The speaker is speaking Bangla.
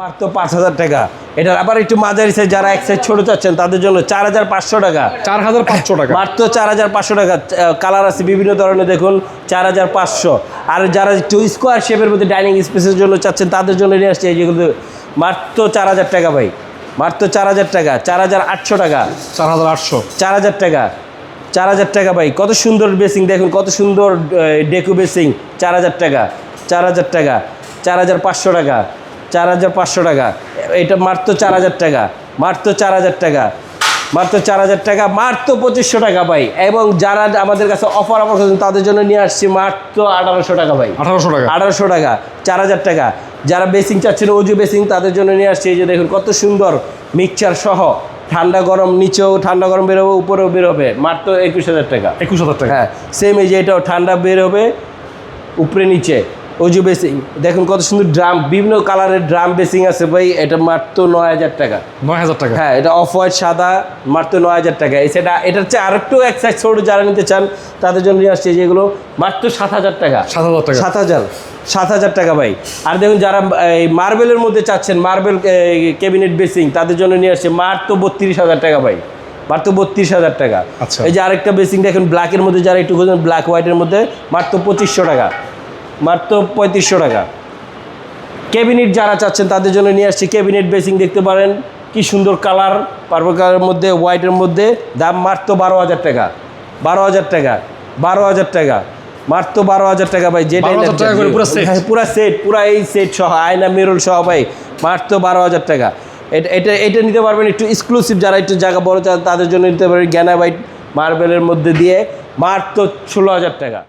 মাত্র 5,000 টাকা। এটার আবার একটু মাঝারি সাইজ, যারা এক সাইজ ছোট চাচ্ছেন তাদের জন্য 4,500 টাকা। 4,500 টাকা মাত্র 4,500 টাকা। কালার আছে বিভিন্ন ধরনের, দেখুন 4,500। আর যারা একটু স্কোয়ার শেপের মধ্যে ডাইনিং স্পেসের জন্য চাচ্ছেন তাদের জন্য নিয়ে আসছে এই যেগুলো মাত্র 4,000 টাকা ভাই, মাত্র 4,000 টাকা। 4,800 টাকা, 4,800 4,000 টাকা, 4,000 টাকা ভাই। কত সুন্দর বেসিং দেখুন, কত সুন্দর ডেকো বেসিং। 4,000 টাকা, 4,000 টাকা, 4,500 টাকা, 4,500 টাকা। এটা মাত্র 4,000 টাকা, মাত্র 4,000 টাকা, মাত্র 4,000 টাকা, মাত্র 2,500 টাকা ভাই। এবং যারা আমাদের কাছে অফার করছেন তাদের জন্য নিয়ে আসছি মাত্র 1,800 টাকা ভাই, 1,800 টাকা, 1,800 টাকা, 4,000 টাকা। যারা বেসিং চাচ্ছেন অজু বেসিং তাদের জন্য নিয়ে আসছি এই যে দেখুন কত সুন্দর মিক্সচার সহ, ঠান্ডা গরম, নিচেও ঠান্ডা গরম বেরোবে, উপরেও বেরোবে, মাত্র 21,000 টাকা। 21,000 টাকা। হ্যাঁ, সেম এই যে এটাও ঠান্ডা বের হবে উপরে নিচে, অজু বেসিং। দেখুন কত সুন্দর ড্রাম, বিভিন্ন কালারের ড্রাম বেসিং আছে ভাই। এটা মাত্র 9,000 টাকা, 9,000 টাকা। হ্যাঁ, এটা অফ হোয়াইট সাদা, মাত্র 9,000 টাকা। সেটা এটার চেয়ে আরেকটু এক সাইজ ছোট যারা নিতে চান তাদের জন্য নিয়ে আসছে যেগুলো মাত্র 7,000 টাকা, 7,000 টাকা, 7,000 টাকা ভাই। আর দেখুন যারা এই মার্বেলের মধ্যে চাচ্ছেন, মার্বেল ক্যাবিনেট বেসিং তাদের জন্য নিয়ে আসছে মাত্র 32,000 টাকা ভাই, মাত্র 32,000 টাকা। আচ্ছা। এই যে আরেকটা বেসিং দেখুন ব্ল্যাকের মধ্যে, যারা একটু খুঁজছেন ব্ল্যাক হোয়াইটের মধ্যে, মাত্র 2,500 টাকা, মাত্র 3,500 টাকা। ক্যাবিনেট যারা চাচ্ছেন তাদের জন্য নিয়ে আসছি ক্যাবিনেট বেসিং, দেখতে পারেন কি সুন্দর কালার, পার্পল কালারের মধ্যে, হোয়াইটের মধ্যে, দাম মাত্র 12,000 টাকা, 12,000 টাকা, 12,000 টাকা, মাত্র 12,000 টাকা ভাই। যেটা 12,000 টাকা করে পুরো সেট, পুরা সেট, পুরা এই সেট সহ আয়না মিরর সহ ভাই, মাত্র 12,000 টাকা। এটা নিতে পারবেন একটু এক্সক্লুসিভ, যারা একটু জায়গা বড় চান তাদের জন্য নিতে পারবেন গ্যানাবাইট মার্বেলের মধ্যে দিয়ে, মাত্র 16,000 টাকা।